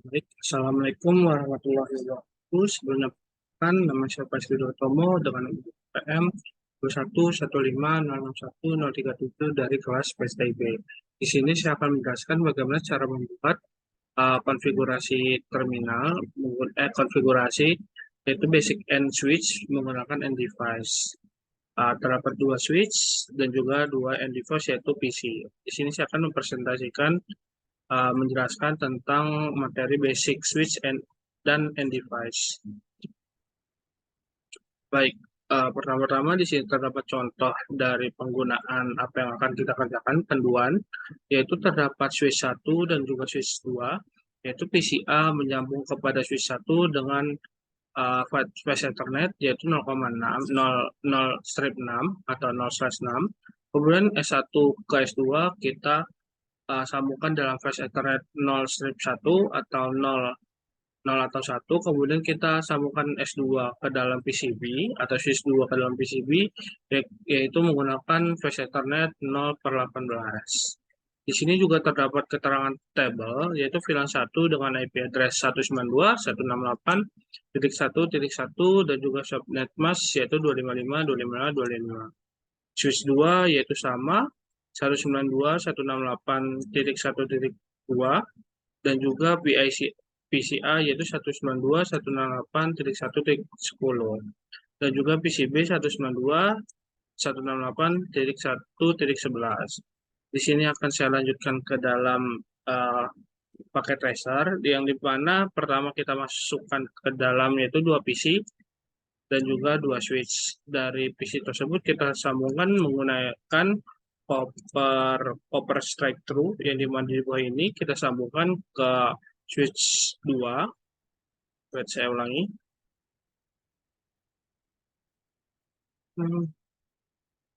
Baik, Assalamualaikum warahmatullahi wabarakatuh. Sebelumnya, nama saya Pasri Tomo dengan PM 2115061037 dari kelas PSTIB. Di sini saya akan menjelaskan bagaimana cara membuat konfigurasi terminal, konfigurasi yaitu basic end switch menggunakan end device. Terdapat dua switch dan juga dua end device yaitu PC. Di sini saya akan mempresentasikan menjelaskan tentang materi basic switch dan end device. Baik, pertama-tama di sini terdapat contoh dari penggunaan apa yang akan kita kerjakan, panduan, yaitu terdapat switch 1 dan juga switch 2, yaitu PCA menyambung kepada switch 1 dengan flash Ethernet, yaitu 0,6, 0,6 atau 0/6. Kemudian S1 ke S2 kita sambungkan dalam flash Ethernet 0/1 atau 0 atau 1, kemudian kita sambungkan S2 ke dalam PCB atau switch 2 ke dalam PCB, yaitu menggunakan flash Ethernet 0/18. Di sini juga terdapat keterangan tabel, yaitu VLAN 1 dengan IP address 192.168.1.1 dan juga subnet mask yaitu 255.255.255. Switch 2 yaitu sama 192.168.1.2 dan juga PCA yaitu 192.168.1.10 dan juga PCB 192.168.1.11. Di sini akan saya lanjutkan ke dalam paket tracer yang di mana pertama kita masukkan ke dalam yaitu dua PC dan juga dua switch. Dari PC tersebut kita sambungkan menggunakan copper strike through yang di bawah ini kita sambungkan ke switch 2. Saya ulangi.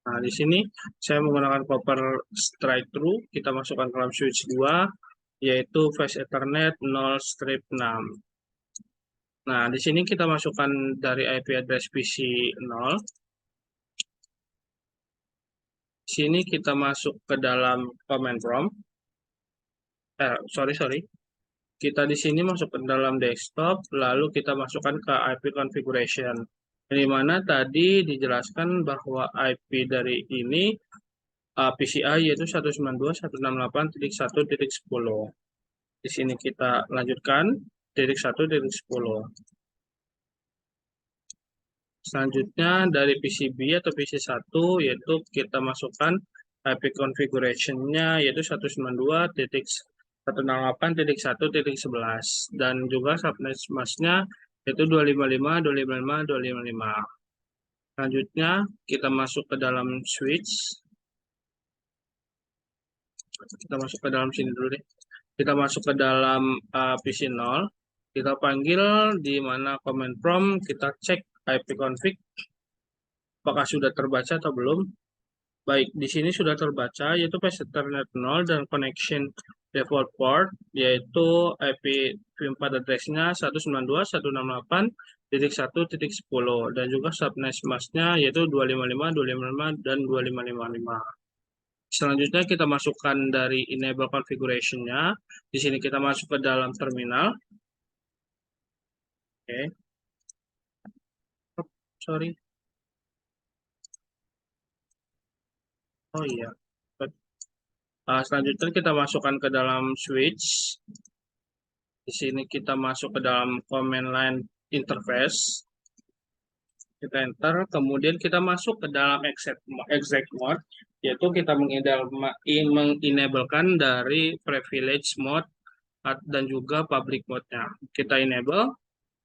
Nah, di sini saya menggunakan copper strike through, kita masukkan ke dalam switch 2, yaitu flash Ethernet 0/6. Nah, di sini kita masukkan dari IP address PC 0. Di sini kita masuk ke dalam command prompt. Sorry. Kita di sini masuk ke dalam desktop, lalu kita masukkan ke IP configuration. Di mana tadi dijelaskan bahwa IP dari ini PCI yaitu 192.168.1.10. Di sini kita lanjutkan titik 1.10. Selanjutnya dari PCB atau PC1 yaitu kita masukkan IP configuration-nya yaitu 192.168.1.11 dan juga subnet mask-nya yaitu 255.255.255. Selanjutnya kita masuk ke dalam switch. Kita masuk ke dalam sini dulu deh. Kita masuk ke dalam PC0. Kita panggil di mana command prompt, kita cek IP config apakah sudah terbaca atau belum. Baik, di sini sudah terbaca yaitu flash Ethernet 0 dan connection default port yaitu IP v4 address-nya 192.168.1.10 dan juga subnet mask-nya yaitu 255, 255 dan 2555. Selanjutnya kita masukkan dari enable configuration-nya. Di sini kita masuk ke dalam terminal. Oke. Sorry. Oh iya. Selanjutnya kita masukkan ke dalam switch. Di sini kita masuk ke dalam command line interface. Kita enter, kemudian kita masuk ke dalam exec mode, yaitu kita mengenablekan dari privilege mode dan juga public mode-nya. Kita enable,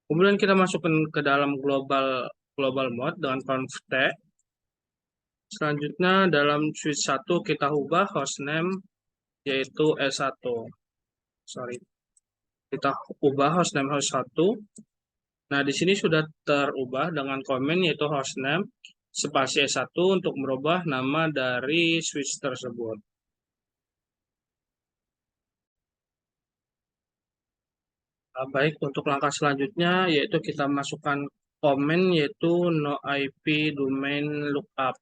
kemudian kita masukkan ke dalam global mode dengan conf-t. Selanjutnya dalam switch 1 kita ubah hostname yaitu S1. Sorry. Kita ubah hostname host 1. Nah, di sini sudah terubah dengan komen yaitu hostname spasi S1 untuk merubah nama dari switch tersebut. Baik, untuk langkah selanjutnya yaitu kita masukkan komen yaitu no IP domain lookup.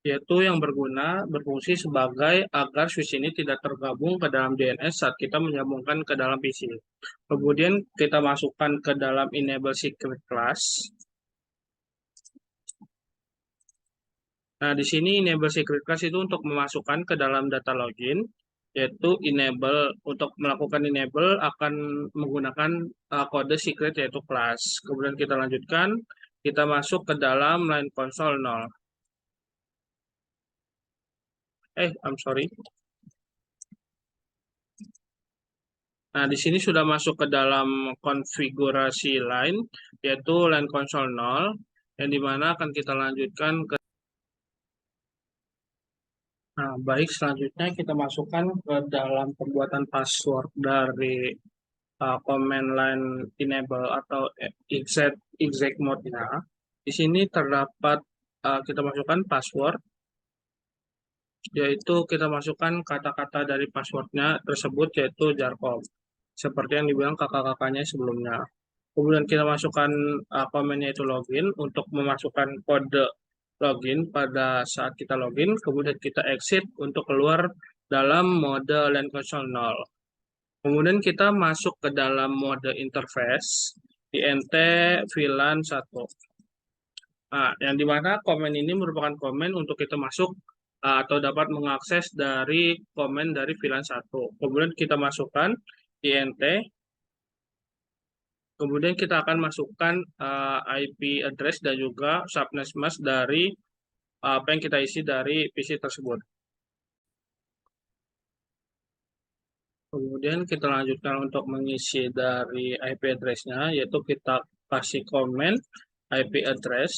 yaitu yang berfungsi sebagai agar switch ini tidak tergabung ke dalam DNS saat kita menyambungkan ke dalam PC. Kemudian kita masukkan ke dalam enable secret class. Nah, di sini enable secret class itu untuk memasukkan ke dalam data login, yaitu enable untuk melakukan enable akan menggunakan kode secret yaitu class. Kemudian kita lanjutkan, kita masuk ke dalam line console 0. I'm sorry. Nah, di sini sudah masuk ke dalam konfigurasi line, yaitu line console 0, yang dimana akan kita lanjutkan ke. Nah, baik, selanjutnya kita masukkan ke dalam pembuatan password dari command line enable atau exec mode-nya. Di sini terdapat kita masukkan password, yaitu kita masukkan kata-kata dari passwordnya tersebut yaitu jarkom, seperti yang dibilang kakak-kakaknya sebelumnya. Kemudian kita masukkan komennya itu login untuk memasukkan kode login pada saat kita login. Kemudian kita exit untuk keluar dalam mode LAN console 0. Kemudian kita masuk ke dalam mode interface INT VLAN 1. Nah, yang dimana komen ini merupakan komen untuk kita masuk atau dapat mengakses dari komen dari VLAN 1. Kemudian kita masukkan INT. Kemudian kita akan masukkan IP address dan juga subnet mask dari apa yang kita isi dari PC tersebut. Kemudian kita lanjutkan untuk mengisi dari IP address-nya, yaitu kita kasih komen IP address,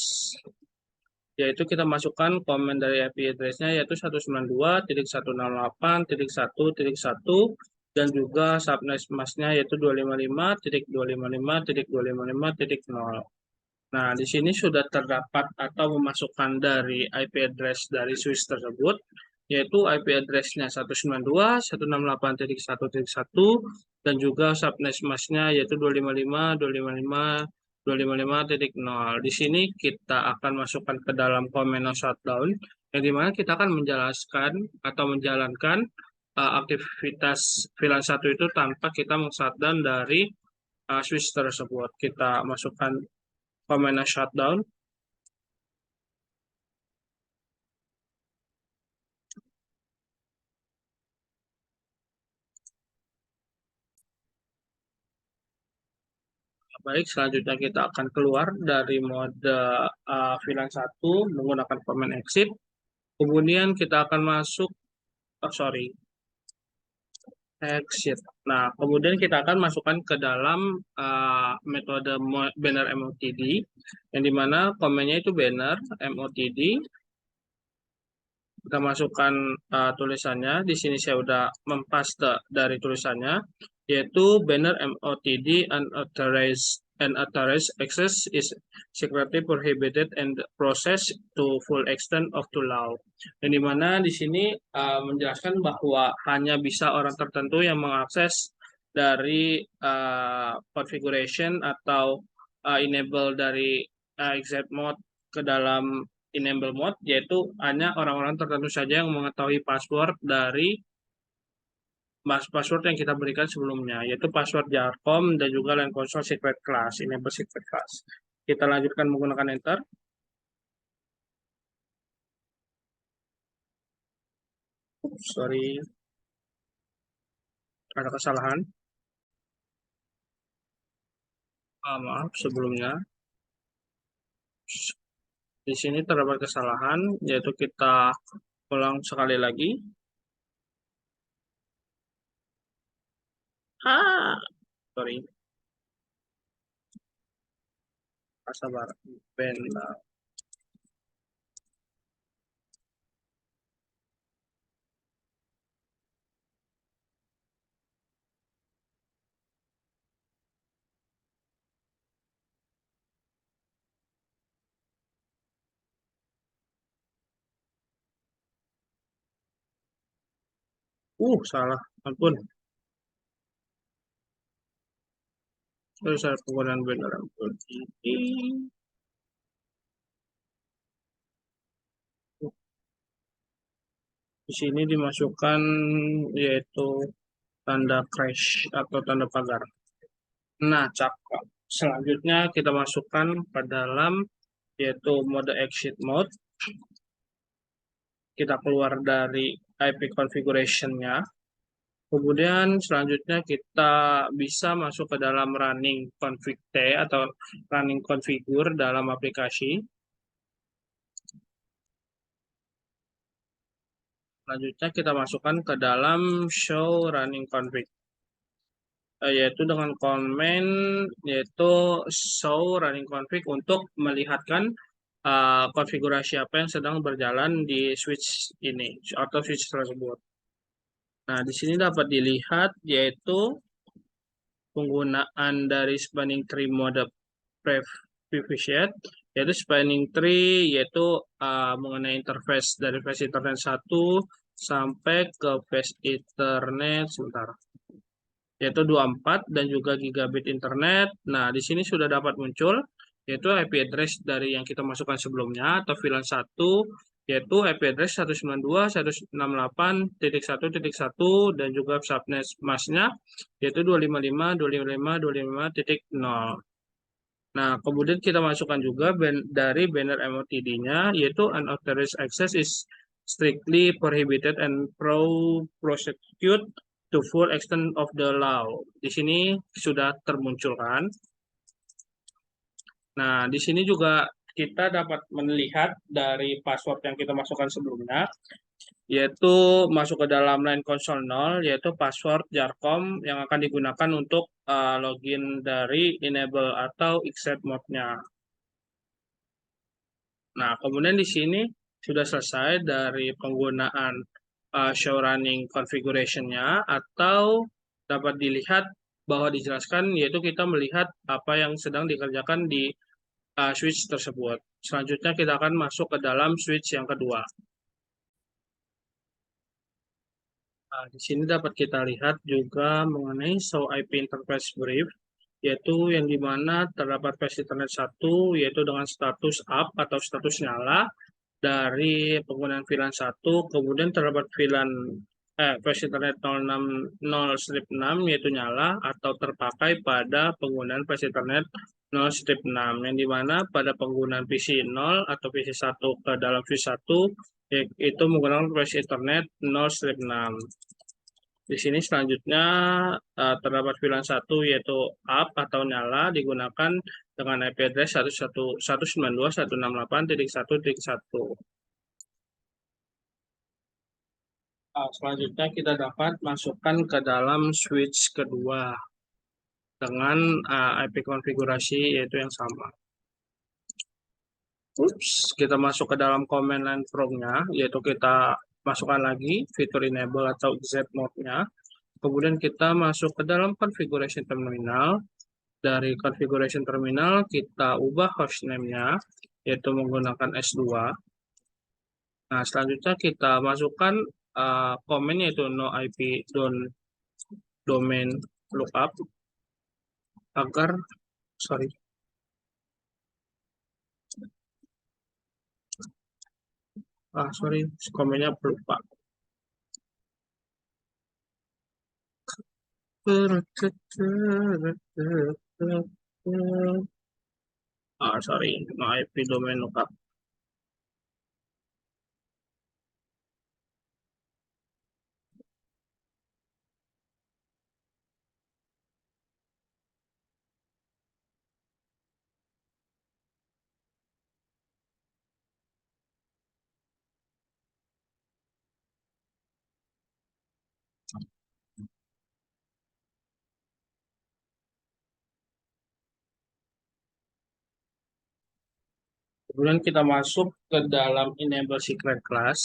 yaitu kita masukkan komen dari IP address-nya yaitu 192.168.1.1 dan juga subnet mask-nya yaitu 255.255.255.0. Nah, di sini sudah terdapat atau memasukkan dari IP address dari switch tersebut, yaitu IP address-nya 192.168.1.1 dan juga subnet mask-nya yaitu 255.255.255.0. Di sini kita akan masukkan ke dalam komen no shutdown, yang dimana kita akan menjelaskan atau menjalankan aktivitas VLAN 1 itu tanpa kita meng-shutdown dari switch tersebut. Kita masukkan komen no shutdown. Baik, selanjutnya kita akan keluar dari mode VLAN 1 menggunakan command exit. Kemudian kita akan masuk, exit. Nah, kemudian kita akan masukkan ke dalam metode banner MOTD, yang dimana komennya itu banner MOTD. Kita masukkan tulisannya. Di sini saya sudah mempaste dari tulisannya, yaitu banner MOTD unauthorized access is secretly prohibited and process to full extent of to law. Yang dimana di sini menjelaskan bahwa hanya bisa orang tertentu yang mengakses dari configuration atau enable dari exit mode ke dalam enable mode, yaitu hanya orang-orang tertentu saja yang mengetahui password dari password yang kita berikan sebelumnya, yaitu password jarkom dan juga LAN console secret class, enable secret class. Kita lanjutkan menggunakan enter. Sorry, ada kesalahan. Maaf sebelumnya. Di sini terdapat kesalahan, yaitu kita ulang sekali lagi. Sorry. Sabar. Benar. Salah. Ampun. Terus saya penggunaan benar. Ampun. Ini. Di sini dimasukkan yaitu tanda crash atau tanda pagar. Nah, cakep. Selanjutnya kita masukkan ke dalam yaitu mode exit mode. Kita keluar dari IP configuration-nya. Kemudian selanjutnya kita bisa masuk ke dalam running config T atau running configure dalam aplikasi. Selanjutnya kita masukkan ke dalam show running config, yaitu dengan komen yaitu show running config untuk melihatkan konfigurasi apa yang sedang berjalan di switch ini atau switch tersebut. Nah, di sini dapat dilihat yaitu penggunaan dari spanning tree mode previous, yaitu spanning tree yaitu mengenai interface dari face internet 1 sampai ke face internet sebentar yaitu 24 dan juga gigabit internet. Nah, di sini sudah dapat muncul yaitu IP address dari yang kita masukkan sebelumnya atau VLAN 1 yaitu IP address 192.168.1.1 dan juga subnet masnya yaitu 255.255.255.0. Nah, kemudian kita masukkan juga dari banner MOTD-nya yaitu unauthorized access is strictly prohibited and prosecute to full extent of the law. Di sini sudah termunculkan. Nah, di sini juga kita dapat melihat dari password yang kita masukkan sebelumnya, yaitu masuk ke dalam line console 0, yaitu password Jarcom yang akan digunakan untuk login dari enable atau accept mode-nya. Nah, kemudian di sini sudah selesai dari penggunaan show running configuration-nya atau dapat dilihat bahwa dijelaskan yaitu kita melihat apa yang sedang dikerjakan di switch tersebut. Selanjutnya kita akan masuk ke dalam switch yang kedua. Nah, di sini dapat kita lihat juga mengenai show IP interface brief, yaitu yang dimana terdapat face internet 1 yaitu dengan status up atau status nyala dari penggunaan VLAN 1, kemudian terdapat VLAN face internet 060/6 yaitu nyala atau terpakai pada penggunaan face internet 0/6 yang dimana pada penggunaan PC 0 atau PC 1 ke dalam switch 1 itu menggunakan face internet 0/6. Di sini selanjutnya terdapat VLAN 1 yaitu up atau nyala digunakan dengan IP address 192.168.1.1. Selanjutnya kita dapat masukkan ke dalam switch kedua dengan IP konfigurasi yaitu yang sama. Kita masuk ke dalam command line prompt-nya, yaitu kita masukkan lagi fitur enable atau exit mode-nya. Kemudian kita masuk ke dalam configuration terminal. Dari configuration terminal kita ubah hostname-nya, yaitu menggunakan S2. Nah, selanjutnya kita masukkan komen yaitu no IP domain lookup agar komennya lupa. No IP domain lookup. Kemudian kita masuk ke dalam enable secret class.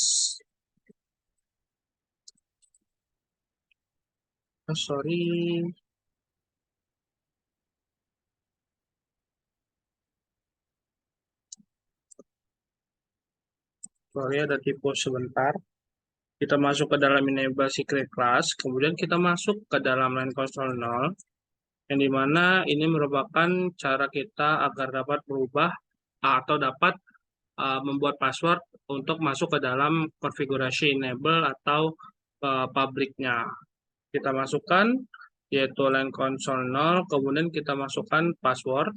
Sorry ada typo sebentar. Kita masuk ke dalam enable secret class, kemudian kita masuk ke dalam line console 0, yang dimana ini merupakan cara kita agar dapat berubah atau dapat membuat password untuk masuk ke dalam konfigurasi enable atau pabriknya. Kita masukkan yaitu line console 0, kemudian kita masukkan password,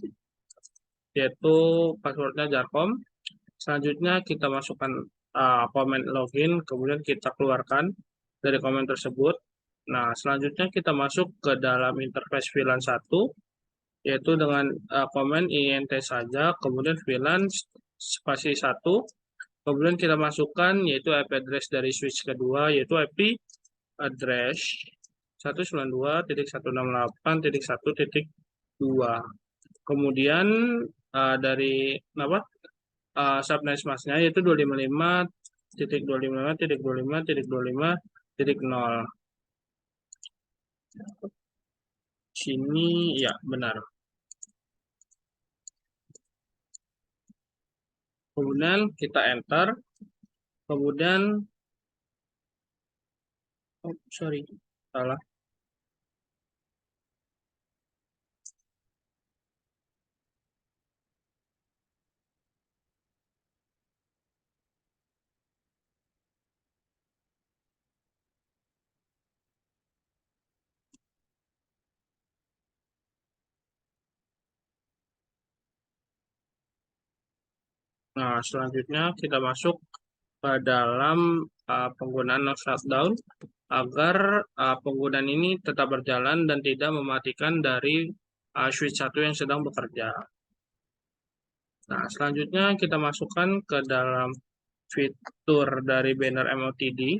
yaitu passwordnya Jarkom. Selanjutnya kita masukkan komen login, kemudian kita keluarkan dari komen tersebut. Nah, selanjutnya kita masuk ke dalam interface VLAN 1, yaitu dengan komen int saja, kemudian VLAN spasi 1, kemudian kita masukkan yaitu IP address dari switch kedua, yaitu IP address 192.168.1.2. Kemudian dari subnet masknya yaitu 255.255.255.25.0. Sini ya benar. Kemudian kita enter. Kemudian salah. Nah, selanjutnya kita masuk ke dalam penggunaan no shutdown agar penggunaan ini tetap berjalan dan tidak mematikan dari switch 1 yang sedang bekerja. Nah, selanjutnya kita masukkan ke dalam fitur dari banner MOTD.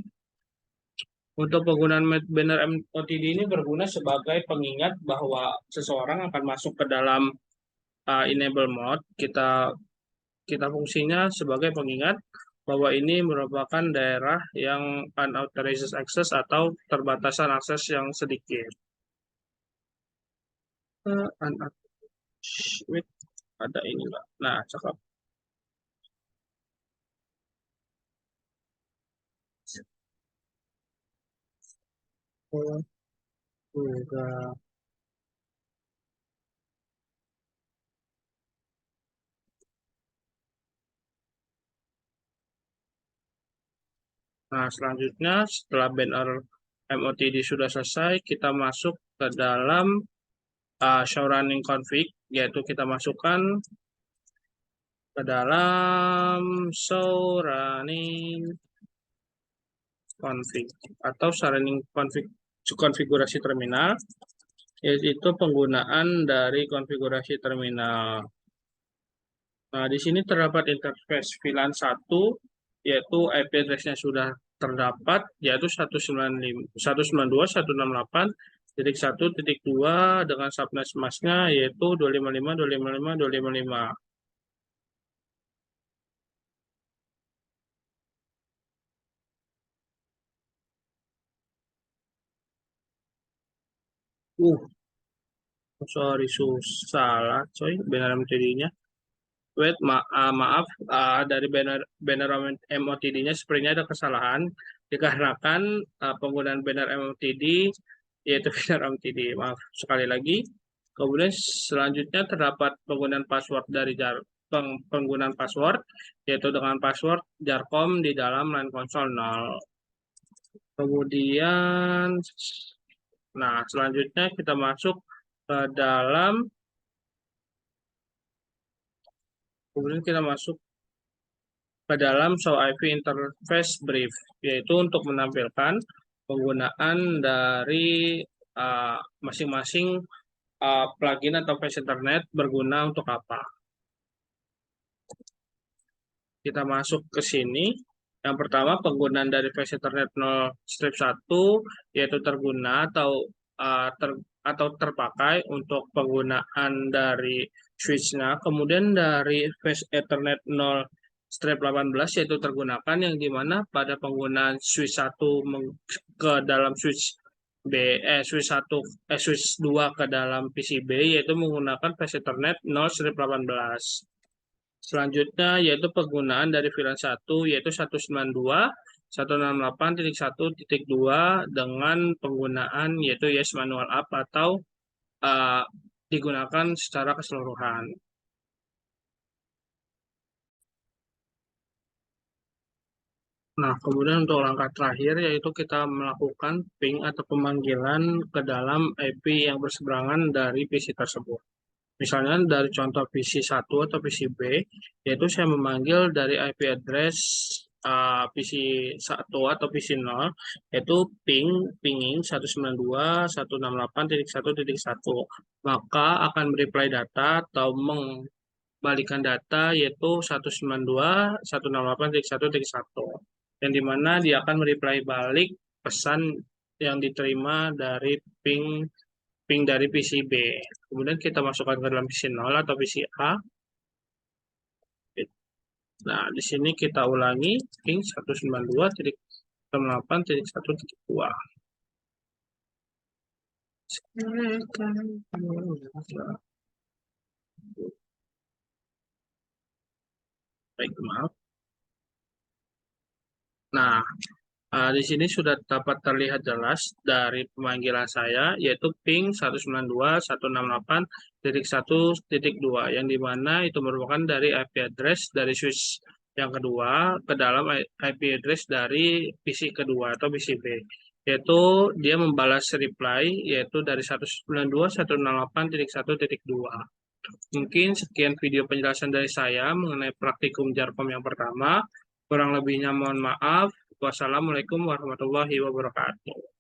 Untuk penggunaan banner MOTD ini berguna sebagai pengingat bahwa seseorang akan masuk ke dalam enable mode. Kita fungsinya sebagai pengingat bahwa ini merupakan daerah yang unauthorized access atau terbatasan akses yang sedikit. Ada ini Mbak. Nah, cakep. Udah. Nah, selanjutnya setelah banner MOTD sudah selesai, kita masuk ke dalam show running config, yaitu kita masukkan ke dalam show running config atau show running config konfigurasi terminal, yaitu penggunaan dari konfigurasi terminal. Nah, di sini terdapat interface VLAN 1, yaitu IP address-nya sudah terdapat, yaitu 192.168.1.2 dengan subnet masknya yaitu 255.255.255. Sorry, salah, coy, benar MOTD-nya. Wait, maaf, dari banner MOTD-nya sepertinya ada kesalahan dikarenakan penggunaan banner MOTD yaitu banner MOTD. Maaf sekali lagi. Kemudian selanjutnya terdapat penggunaan password dari penggunaan password yaitu dengan password Jarkom di dalam line console 0. Kemudian, nah selanjutnya kita masuk ke dalam kemudian kita masuk ke dalam show IP interface brief, yaitu untuk menampilkan penggunaan dari masing-masing plugin atau flash internet berguna untuk apa. Kita masuk ke sini. Yang pertama, penggunaan dari flash internet 0/1 yaitu terguna atau terpakai untuk penggunaan dari switch-nya. Kemudian dari flash ethernet 0/18 yaitu tergunakan yang dimana pada penggunaan switch 1 ke dalam switch switch 2 ke dalam PCB yaitu menggunakan flash ethernet 0/18. Selanjutnya yaitu penggunaan dari VLAN 1 yaitu 192.168.1.2 dengan penggunaan yaitu yes manual up atau digunakan secara keseluruhan. Nah, kemudian untuk langkah terakhir yaitu kita melakukan ping atau pemanggilan ke dalam IP yang berseberangan dari PC tersebut. Misalnya dari contoh PC 1 atau PC B, yaitu saya memanggil dari IP address PC 1 atau PC 0, yaitu pinging 192.168.1.1. Maka akan reply data atau balikan data yaitu 192.168.1.1, yang dimana dia akan mereply balik pesan yang diterima dari ping dari PC B. Kemudian kita masukkan ke dalam PC 0 atau PC A. Nah, di sini kita ulangi ping 192.168.1.2. Baik, maaf. Nah, di sini sudah dapat terlihat jelas dari pemanggilan saya, yaitu ping 192.168.1.2, yang dimana itu merupakan dari IP address dari switch yang kedua ke dalam IP address dari PC kedua atau PC B. Yaitu dia membalas reply, yaitu dari 192.168.1.2. Mungkin sekian video penjelasan dari saya mengenai praktikum Jarkom yang pertama. Kurang lebihnya mohon maaf. Wassalamualaikum warahmatullahi wabarakatuh.